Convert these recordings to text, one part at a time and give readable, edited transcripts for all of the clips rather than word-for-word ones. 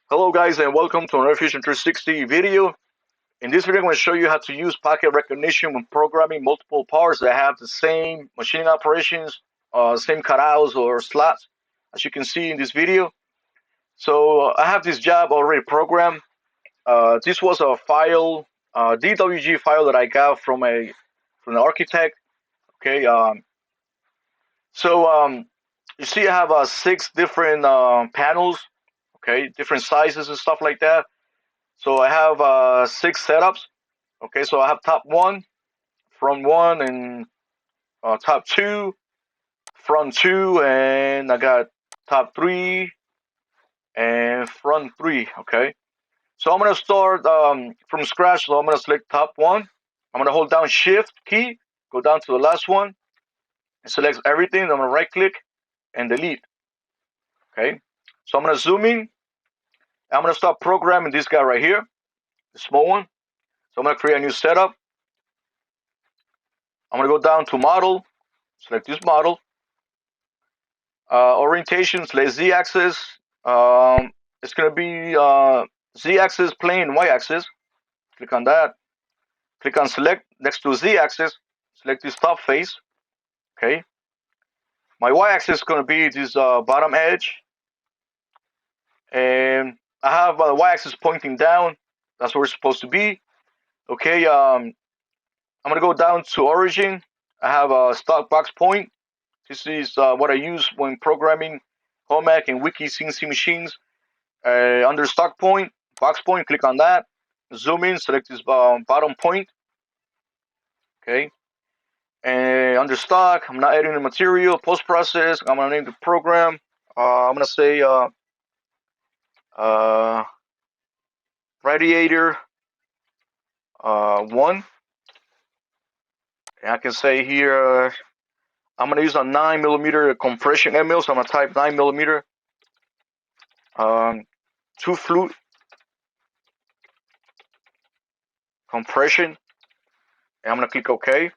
Hello guys and welcome to another Fusion 360 video. In this video I'm going to show you how to use packet recognition when programming multiple parts that have the same machining operations, same cutouts or slots as you can see in this video. So I have this job already programmed. This was a file, DWG file that I got from an architect. Okay, so you see I have 6 different panels, okay, different sizes and stuff like that. So I have 6 setups. Okay, so I have top one, front one, and top two, front two, and I got top three and front three. Okay, so I'm gonna start from scratch. So I'm gonna select top one. I'm gonna hold down Shift key, go down to the last one, and select everything. I'm gonna right click and delete. Okay, so I'm gonna zoom in. I'm gonna start programming this guy right here, the small one. So I'm gonna create a new setup. I'm gonna go down to model, select this model. Orientation, select z-axis. It's going to be z-axis plane, y-axis. Click on that. Click on select next to z-axis. Select this top face. Okay. My y-axis is going to be this bottom edge, and I have the y-axis pointing down. That's where it's supposed to be. Okay. I'm going to go down to origin. I have a stock box point. This is what I use when programming Home and Weeke CNC machines. Under stock point, box point, click on that. Zoom in, select this bottom point. Okay. And under stock, I'm not adding the material. Post process, I'm gonna name the program. I'm gonna say uh, Radiator 1. And I can say here I'm gonna use a 9mm compression ML, so I'm gonna type 9mm. 2 flute compression, and I'm gonna click OK.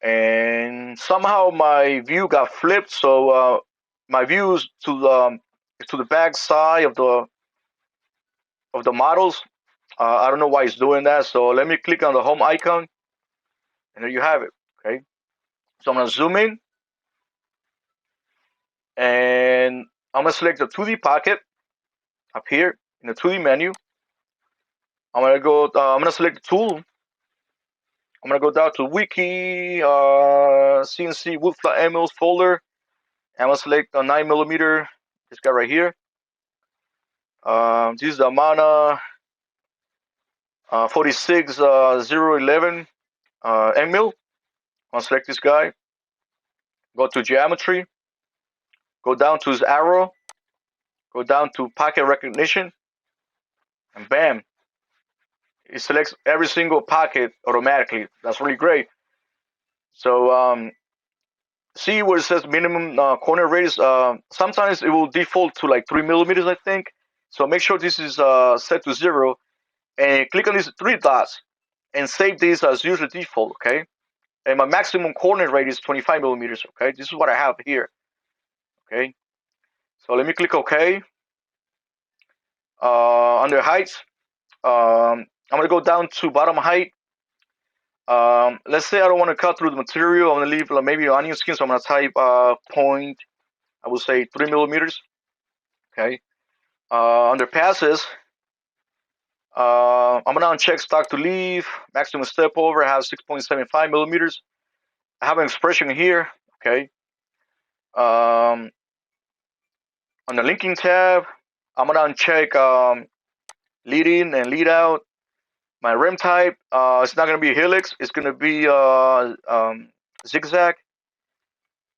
And somehow my view got flipped, so my view is to the back side of the models. I don't know why it's doing that, so let me click on the home icon, and there you have it. Okay, so I'm gonna zoom in, and I'm gonna select the 2D pocket up here in the 2D menu. I'm gonna go. I'm gonna select the tool. I'm gonna go down to Weeke CNC Woodwop-Programming folder. And I'm gonna select the 9mm. This guy right here. This is the Mana 46011 mil. I'll select this guy. Go to geometry. Go down to his arrow. Go down to pocket recognition. And bam. It selects every single pocket automatically. That's really great. So see where it says minimum corner radius. Sometimes it will default to like 3mm, I think. So make sure this is set to 0. And click on these 3 dots. And save this as user default, okay? And my maximum corner radius is 25mm, okay? This is what I have here, okay? So let me click OK. Under heights, I'm gonna go down to bottom height. Let's say I don't want to cut through the material. I'm gonna leave maybe an onion skin, so I'm gonna type point. I would say 3mm. Okay. Under passes, I'm gonna uncheck stock to leave. Maximum step over. I have 6.75mm. I have an expression here. Okay. On the linking tab, I'm gonna uncheck lead in and lead out. My rim type, it's not going to be a helix. It's going to be zigzag.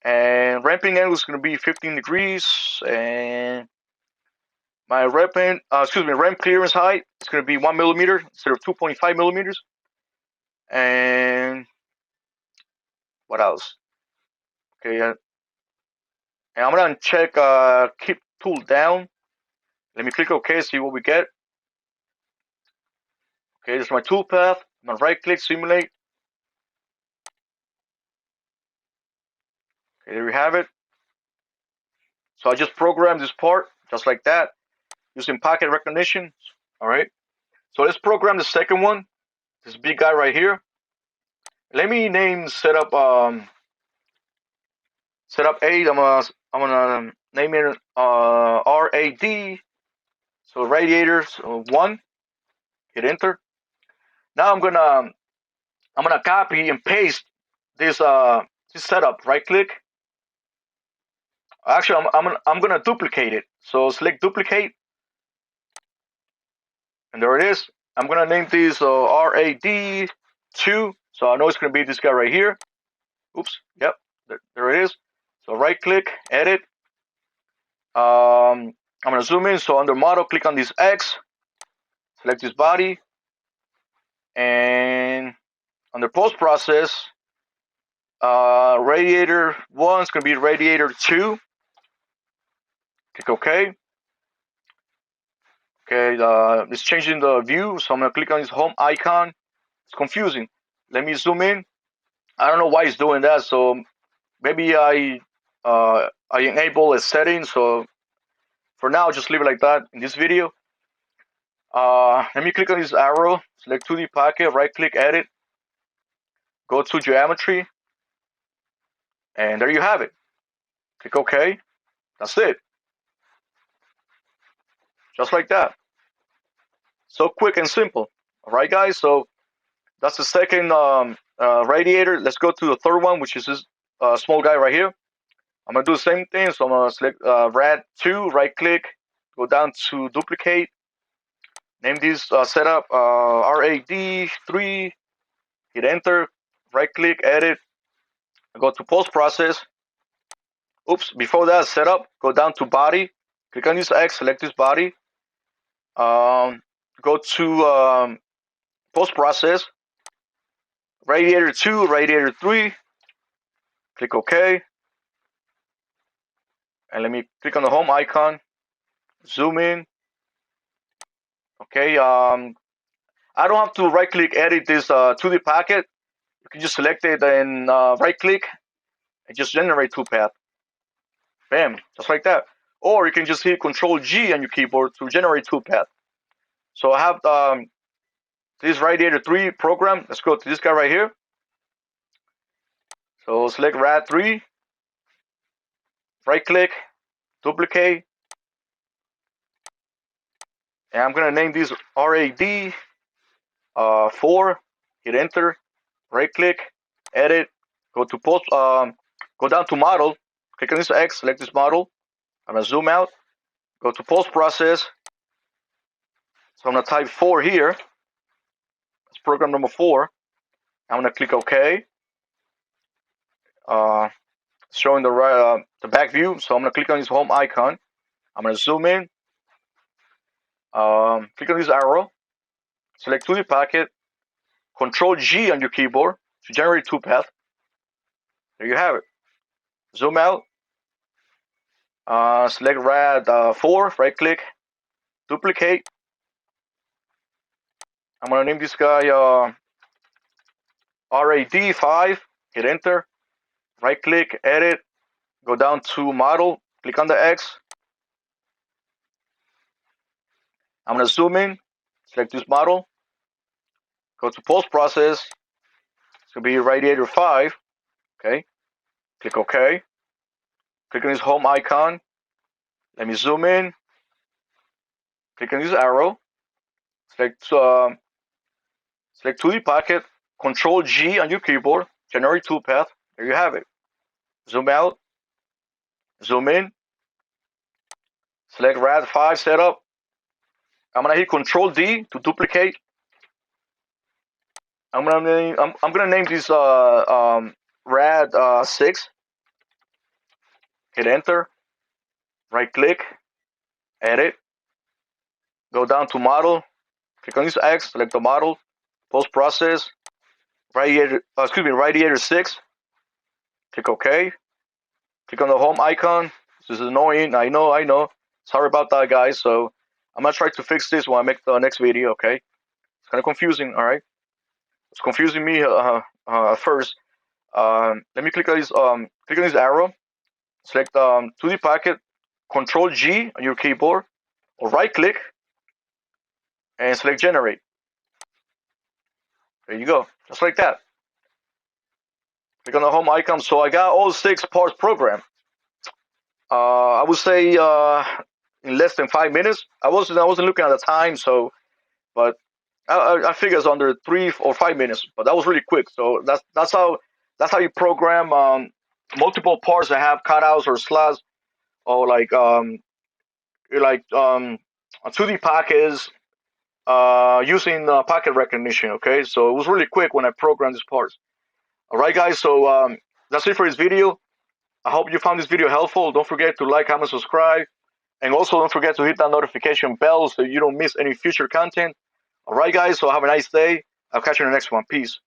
And ramping angle is going to be 15 degrees. And my ramp clearance height is going to be 1mm instead of 2.5mm. And what else? Okay, and I'm going to check keep tool down. Let me click OK, see what we get. Okay, this is my tool path. I'm going to right click, simulate. Okay, there we have it. So I just programmed this part just like that. using packet recognition. All right. So let's program the second one. This big guy right here. Let me name setup 8. I'm gonna name it RAD. So radiators 1. Hit enter. Now I'm gonna copy and paste this setup. Right click. Actually, I'm gonna duplicate it. So select duplicate, and there it is. I'm gonna name this RAD2. So I know it's gonna be this guy right here. Oops. Yep. There it is. So right click, edit. I'm gonna zoom in. So under model, click on this X, select this body, and under post process, radiator 1 is gonna be radiator 2. Click OK. Okay, it's changing the view, so I'm gonna click on this home icon. It's confusing. Let me zoom in. I don't know why it's doing that. So maybe I enable a setting. So for now, just leave it like that in this video. Let me click on this arrow, select 2D packet, right click, edit, go to geometry, and there you have it. Click OK. That's it. Just like that. So quick and simple. All right, guys. So that's the second radiator. Let's go to the third one, which is this small guy right here. I'm gonna do the same thing. So I'm gonna select rad2, right click, go down to duplicate, name this setup rad3, hit enter, right click, edit, go to post process. Oops, before that setup, go down to body, click on this X, select this body, go to post process, radiator 2, radiator 3, click OK, and let me click on the home icon, zoom in. Okay, I don't have to right click edit this 2D packet. You can just select it and right click and just generate two path. Bam, just like that. Or you can just hit Control G on your keyboard to generate two path. So I have this Radiator 3 program. Let's go to this guy right here. So select Rad 3, right click, duplicate, and I'm gonna name this RAD 4. Hit enter, right click, edit, go to post, go down to model, click on this X, select this model. I'm gonna zoom out, go to post process. So I'm gonna type 4 here. That's program number 4. I'm gonna click OK. Showing the back view. So I'm gonna click on this home icon. I'm gonna zoom in. Click on this arrow. Select 2D packet. Control G on your keyboard to generate two path. There you have it. Zoom out. Select Rad 4. Right click. Duplicate. I'm gonna name this guy RAD 5. Hit enter. Right click. Edit. Go down to model. Click on the X. I'm gonna zoom in. Select this model. Go to post process. It's gonna be Radiator 5. Okay. Click OK. Click on this home icon. Let me zoom in. Click on this arrow. Select 2D packet. Control G on your keyboard. Generate toolpath. There you have it. Zoom out. Zoom in. Select Rad 5 setup. I'm gonna hit Control D to duplicate. I'm gonna name this Rad 6. Hit enter. Right click. Edit. Go down to model. Click on this X. Select the model. Post process. Radiator 6. Click OK. Click on the home icon. This is annoying. I know. Sorry about that, guys. So I'm gonna try to fix this when I make the next video. Okay. It's kind of confusing. All right. It's confusing me at first. Let me click on this arrow. Select 2D packet. Control G on your keyboard, or right click and select generate. There you go, just like that. Click on the home icon. So I got all 6 parts programmed. I would say in less than 5 minutes. I wasn't looking at the time, so but I figure it's under 3 or 5 minutes. But that was really quick. So that's how you program multiple parts that have cutouts or slots or like 2D packets using packet recognition. Okay, so it was really quick when I programmed these parts. All right, guys. So that's it for this video. I hope you found this video helpful. Don't forget to like, comment, subscribe. And also don't forget to hit that notification bell so you don't miss any future content. All right, guys. So have a nice day. I'll catch you in the next one. Peace.